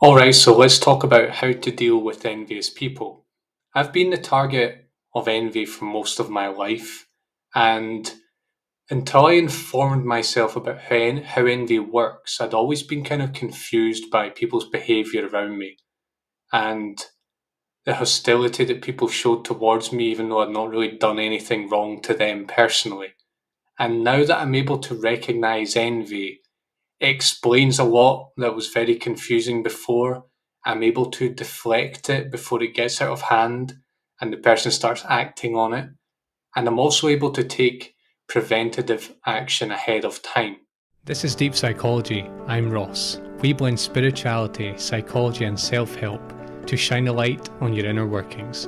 Alright, so let's talk about how to deal with envious people. I've been the target of envy for most of my life, and until I informed myself about how envy works, I'd always been kind of confused by people's behaviour around me and the hostility that people showed towards me, even though I'd not really done anything wrong to them personally. And now that I'm able to recognise envy, it explains a lot that was very confusing before. I'm able to deflect it before it gets out of hand and the person starts acting on it. And I'm also able to take preventative action ahead of time. This is Deep Psychology. I'm Ross. We blend spirituality, psychology, and self help to shine a light on your inner workings.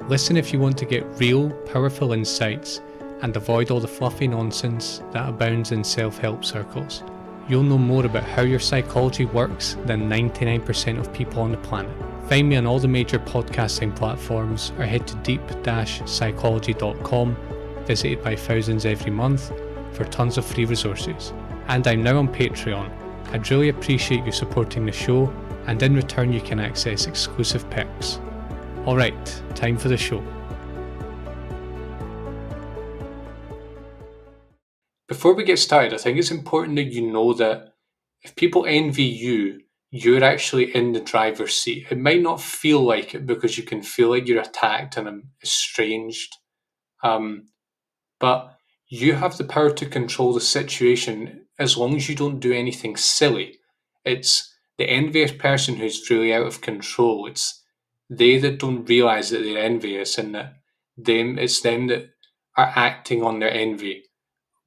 Listen if you want to get real, powerful insights and avoid all the fluffy nonsense that abounds in self help circles. You'll know more about how your psychology works than 99% of people on the planet. Find me on all the major podcasting platforms or head to deep-psychology.com, visited by thousands every month, for tons of free resources. And I'm now on Patreon. I'd really appreciate you supporting the show, and in return you can access exclusive perks. Alright, time for the show. Before we get started, I think it's important that you know that if people envy you, you're actually in the driver's seat. It might not feel like it because you can feel like you're attacked and estranged, but you have the power to control the situation as long as you don't do anything silly. It's the envious person who's really out of control. It's they that don't realise that they're envious and that it's them that are acting on their envy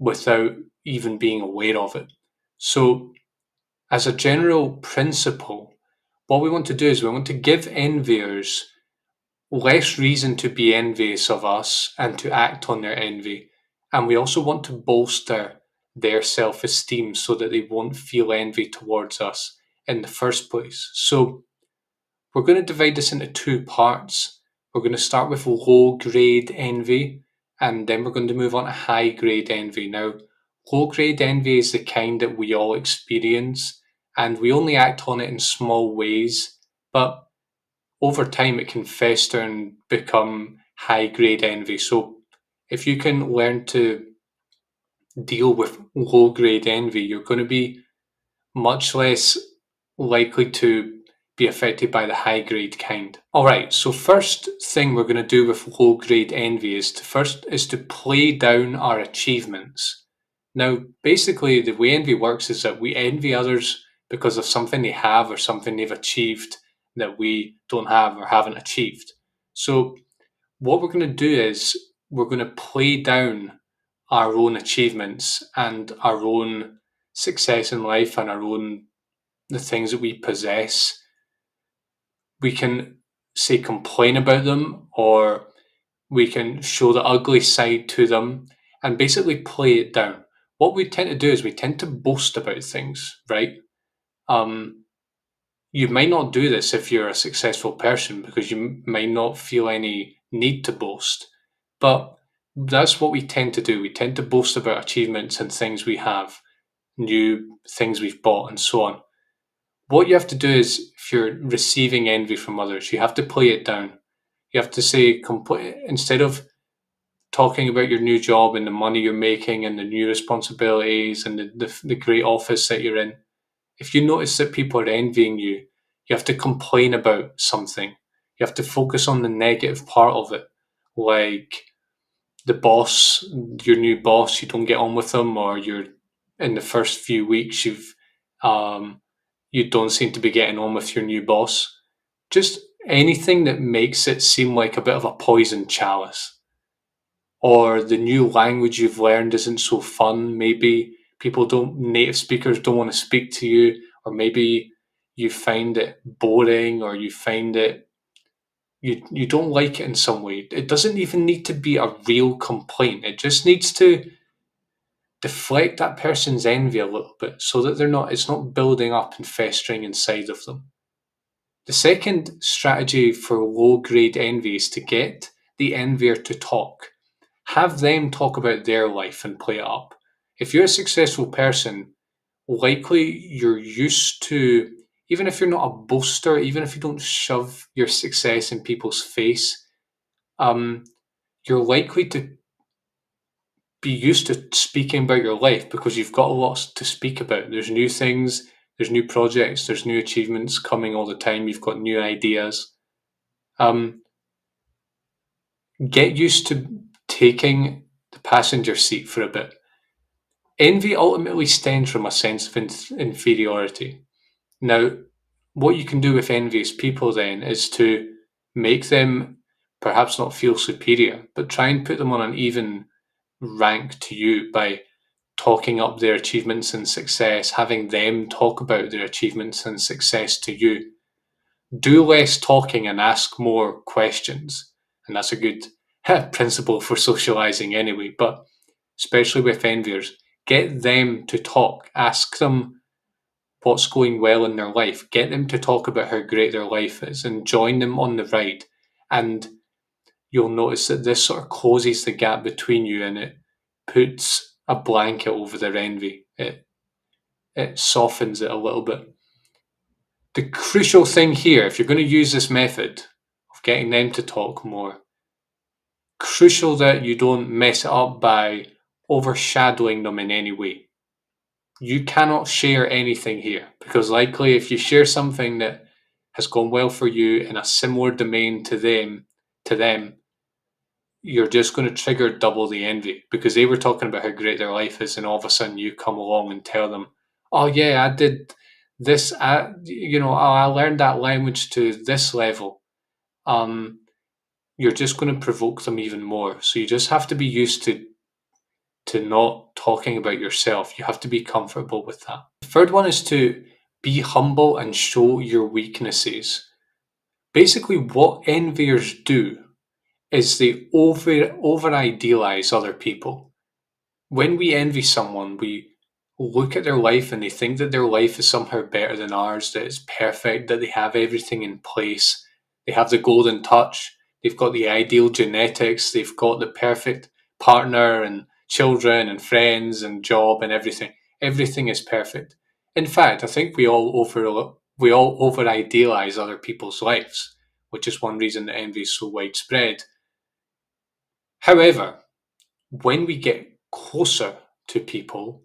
without even being aware of it. So, as a general principle, what we want to do is we want to give enviers less reason to be envious of us and to act on their envy. And we also want to bolster their self-esteem so that they won't feel envy towards us in the first place. So, we're going to divide this into two parts. We're going to start with low grade envy, and then we're going to move on to high grade envy. Now, low grade envy is the kind that we all experience, and we only act on it in small ways, but over time it can fester and become high grade envy. So, if you can learn to deal with low grade envy, you're going to be much less likely to be affected by the high grade kind. Alright, so first thing we're going to do with low grade envy is to play down our achievements. Now, basically the way envy works is that we envy others because of something they have or something they've achieved that we don't have or haven't achieved. So what we're going to do is we're going to play down our own achievements and our own success in life and the things that we possess. We can say complain about them, or we can show the ugly side to them and basically play it down. What we tend to do is we tend to boast about things, right? You might not do this if you're a successful person because you might not feel any need to boast, but that's what we tend to do. We tend to boast about achievements and things we have, new things we've bought, and so on. What you have to do is, if you're receiving envy from others, you have to play it down. You have to say, instead of talking about your new job and the money you're making and the new responsibilities and the great office that you're in, if you notice that people are envying you, you have to complain about something. You have to focus on the negative part of it, like the boss, your new boss, you don't get on with them, or you're in the first few weeks you don't seem to be getting on with your new boss. Just anything that makes it seem like a bit of a poison chalice. Or the new language you've learned isn't so fun. Maybe native speakers don't want to speak to you, or maybe you find it boring, or you find it, you don't like it in some way. It doesn't even need to be a real complaint. It just needs to deflect that person's envy a little bit so that it's not building up and festering inside of them. The second strategy for low grade envy is to get the envier to talk. Have them talk about their life and play it up. If you're a successful person, likely you're used to even if you're not a boaster, even if you don't shove your success in people's face, you're likely to be used to speaking about your life because you've got a lot to speak about. There's new things, there's new projects, there's new achievements coming all the time. You've got new ideas. Get used to taking the passenger seat for a bit. Envy ultimately stems from a sense of inferiority. Now, what you can do with envious people then is to make them perhaps not feel superior, but try and put them on an even rank to you by talking up their achievements and success, having them talk about their achievements and success to you. Do less talking and ask more questions. And that's a good principle for socializing anyway, but especially with enviers, get them to talk. Ask them what's going well in their life. Get them to talk about how great their life is and join them on the ride. And you'll notice that this sort of closes the gap between you and it puts a blanket over their envy. It softens it a little bit. The crucial thing here, if you're going to use this method of getting them to talk more, crucial that you don't mess it up by overshadowing them in any way. You cannot share anything here because likely if you share something that has gone well for you in a similar domain to them, you're just going to trigger double the envy because they were talking about how great their life is and all of a sudden you come along and tell them, oh yeah, I did this, I learned that language to this level. You're just going to provoke them even more. So you just have to be used to not talking about yourself. You have to be comfortable with that. The third one is to be humble and show your weaknesses. Basically, what enviers do is they over idealize other people. When we envy someone, we look at their life and they think that their life is somehow better than ours, that it's perfect, that they have everything in place. They have the golden touch. They've got the ideal genetics. They've got the perfect partner and children and friends and job and everything. Everything is perfect. In fact, I think we all over idealize other people's lives, which is one reason that envy is so widespread. However, when we get closer to people,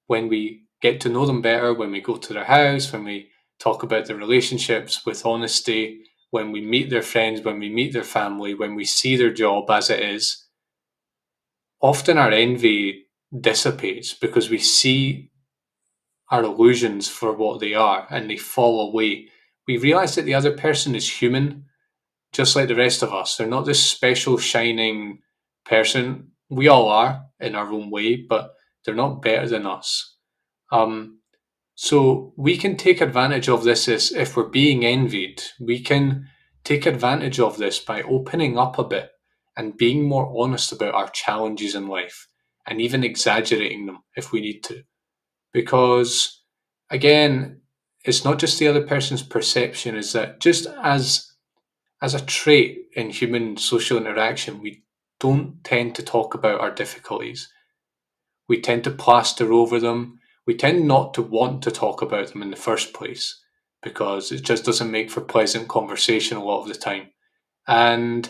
when we get to know them better, when we go to their house, when we talk about their relationships with honesty, when we meet their friends, when we meet their family, when we see their job as it is, often our envy dissipates because we see our illusions for what they are and they fall away. We realize that the other person is human, just like the rest of us. They're not this special shining person. We all are in our own way, but they're not better than us. So we can take advantage of this as if we're being envied. We can take advantage of this by opening up a bit and being more honest about our challenges in life and even exaggerating them if we need to. Because again, it's not just the other person's perception, is that just as a trait in human social interaction, we don't tend to talk about our difficulties. We tend to plaster over them. We tend not to want to talk about them in the first place because it just doesn't make for pleasant conversation a lot of the time. And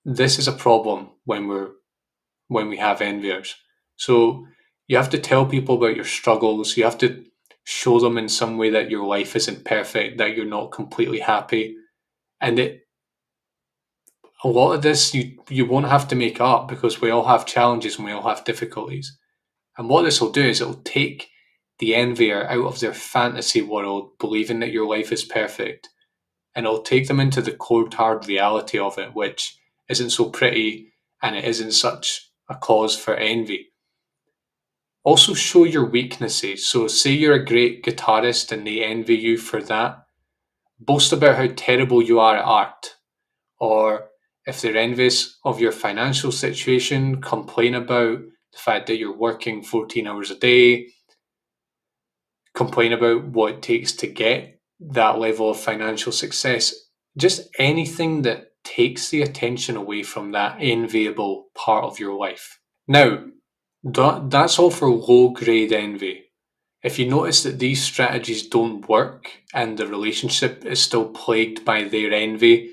this is a problem when we have enviers. So you have to tell people about your struggles. You have to show them in some way that your life isn't perfect, that you're not completely happy. And a lot of this you won't have to make up because we all have challenges and we all have difficulties. And what this will do is it'll take the envier out of their fantasy world, believing that your life is perfect, and it'll take them into the cold hard reality of it, which isn't so pretty and it isn't such a cause for envy. Also show your weaknesses. So say you're a great guitarist and they envy you for that. Boast about how terrible you are at art. Or if they're envious of your financial situation, complain about the fact that you're working 14 hours a day, complain about what it takes to get that level of financial success. Just anything that takes the attention away from that enviable part of your life. Now, that's all for low grade envy. If you notice that these strategies don't work and the relationship is still plagued by their envy,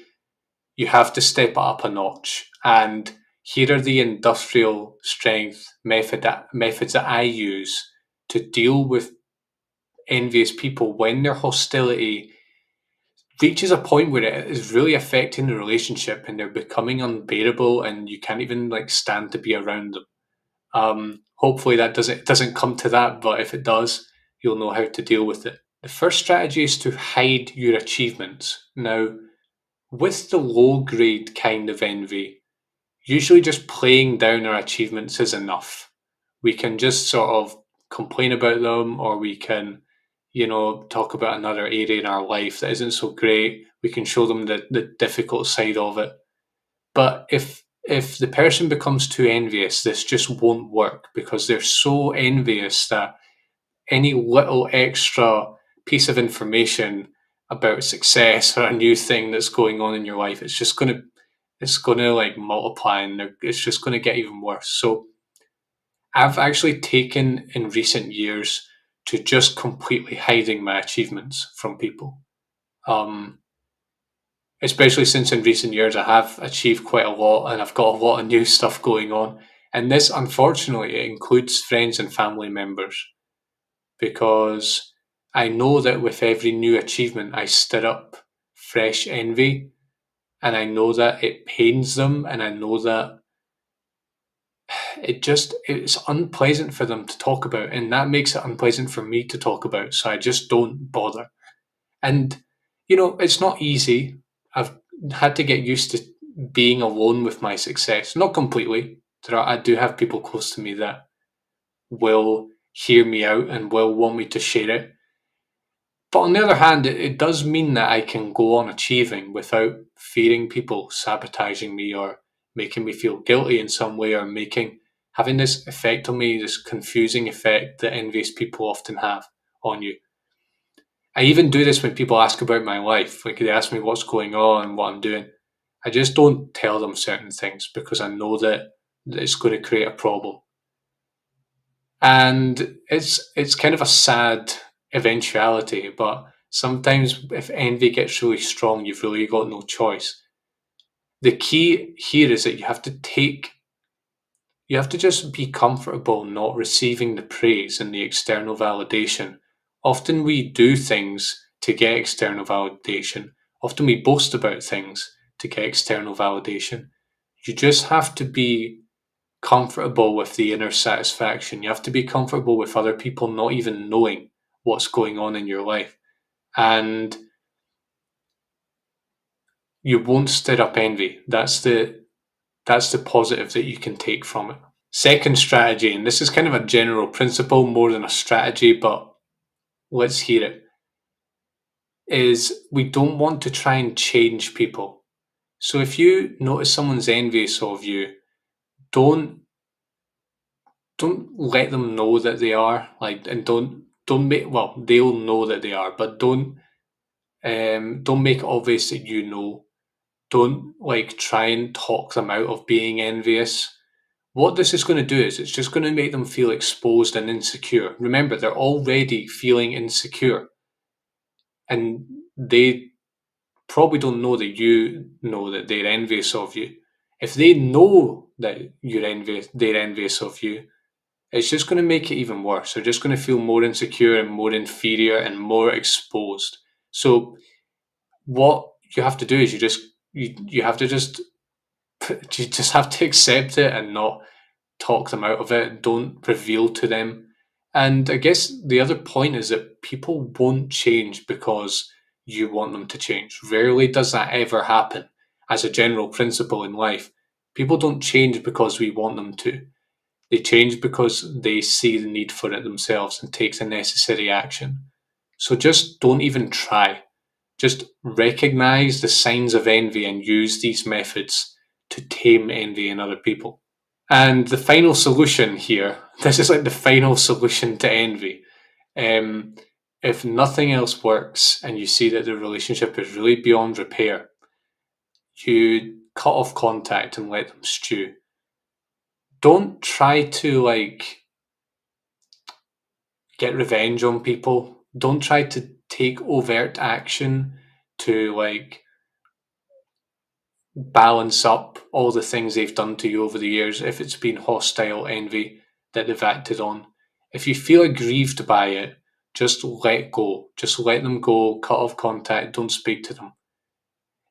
you have to step it up a notch. And here are the industrial strength methods that I use to deal with envious people when their hostility reaches a point where it is really affecting the relationship and they're becoming unbearable and you can't even like stand to be around them. Hopefully that doesn't come to that, but if it does, you'll know how to deal with it. The first strategy is to hide your achievements. Now, with the low grade kind of envy, usually just playing down our achievements is enough. We can just sort of complain about them, or we can, talk about another area in our life that isn't so great. We can show them the difficult side of it. But if the person becomes too envious, this just won't work because they're so envious that any little extra piece of information about success or a new thing that's going on in your life, it's gonna like multiply and it's just gonna get even worse. So I've actually taken in recent years to just completely hiding my achievements from people. Um, Especially since in recent years I have achieved quite a lot and I've got a lot of new stuff going on. And this, unfortunately, it includes friends and family members because I know that with every new achievement, I stir up fresh envy, and I know that it pains them, and I know that it's unpleasant for them to talk about, and that makes it unpleasant for me to talk about. So I just don't bother. And it's not easy. I've had to get used to being alone with my success. Not completely. I do have people close to me that will hear me out and will want me to share it. But on the other hand, it does mean that I can go on achieving without fearing people sabotaging me or making me feel guilty in some way, or having this effect on me, this confusing effect that envious people often have on you. I even do this when people ask about my life. Like they ask me what's going on and what I'm doing. I just don't tell them certain things because I know that it's going to create a problem. And it's kind of a sad eventuality, but sometimes if envy gets really strong, you've really got no choice. The key here is that you have to just be comfortable not receiving the praise and the external validation. Often we do things to get external validation. Often we boast about things to get external validation. You just have to be comfortable with the inner satisfaction. You have to be comfortable with other people not even knowing what's going on in your life. And you won't stir up envy. That's the positive that you can take from it. Second strategy, and this is kind of a general principle more than a strategy, but let's hear it, is we don't want to try and change people. So if you notice someone's envious of you, don't let them know that they are, like, and don't make, well, they'll know that they are, but don't make it obvious that you know. Don't like try and talk them out of being envious. What this is going to do is it's just going to make them feel exposed and insecure. Remember, they're already feeling insecure, and they probably don't know that you know that they're envious of you. If they know that they're envious of you, it's just going to make it even worse. They're just going to feel more insecure and more inferior and more exposed. So what you have to do is you have to just you just have to accept it and not talk them out of it. Don't reveal to them. And I guess the other point is that people won't change because you want them to change. Rarely does that ever happen. As a general principle in life, people don't change because we want them to. They change because they see the need for it themselves and take the necessary action. So just don't even try. Just recognize the signs of envy and use these methods to tame envy in other people. And the final solution here, this is like the final solution to envy. If nothing else works and you see that the relationship is really beyond repair, you cut off contact and let them stew. Don't try to get revenge on people. Don't try to take overt action to like balance up all the things they've done to you over the years if it's been hostile envy that they've acted on. If you feel aggrieved by it, just let go. Just let them go, cut off contact, don't speak to them.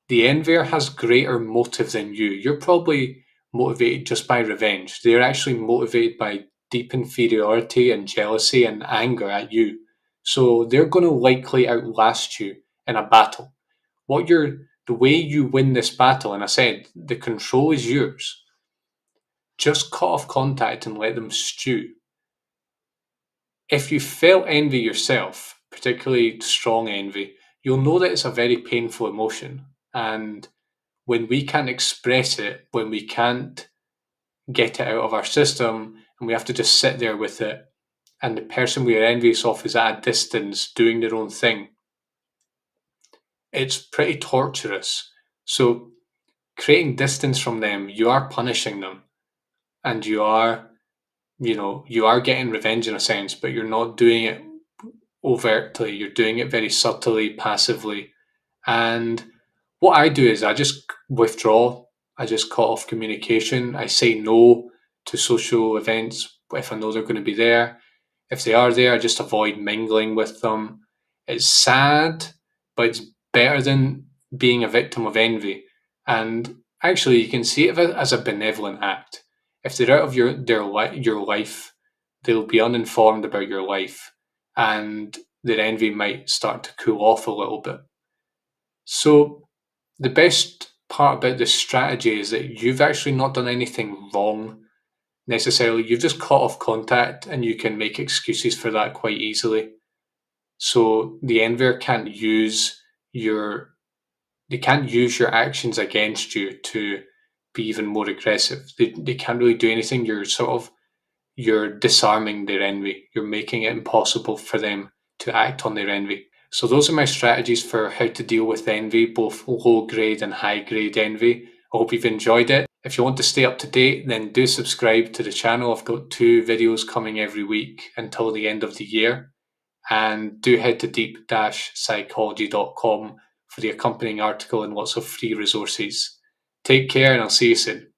The envier has greater motive than you. You're probably motivated just by revenge. They're actually motivated by deep inferiority and jealousy and anger at you. So they're going to likely outlast you in a battle. The way you win this battle, and I said the control is yours. Just cut off contact and let them stew. If you felt envy yourself, particularly strong envy, you'll know that it's a very painful emotion. And when we can't express it, when we can't get it out of our system, and we have to just sit there with it, and the person we are envious of is at a distance doing their own thing, it's pretty torturous. So creating distance from them, you are punishing them, and you are getting revenge in a sense, but you're not doing it overtly. You're doing it very subtly, passively. And what I do is I just withdraw. I just cut off communication. I say no to social events if I know they're going to be there. If they are there, I just avoid mingling with them. It's sad, but it's better than being a victim of envy. And actually, you can see it as a benevolent act. If they're out of your life, they'll be uninformed about your life, and their envy might start to cool off a little bit. So the best part about this strategy is that you've actually not done anything wrong necessarily. You've just cut off contact, and you can make excuses for that quite easily. So the envier can't use your actions against you to be even more aggressive. They can't really do anything. You're disarming their envy. You're making it impossible for them to act on their envy. So those are my strategies for how to deal with envy, both low grade and high grade envy. I hope you've enjoyed it. If you want to stay up to date, then do subscribe to the channel. I've got 2 videos coming every week until the end of the year. And do head to deep-psychology.com for the accompanying article and lots of free resources. Take care, and I'll see you soon.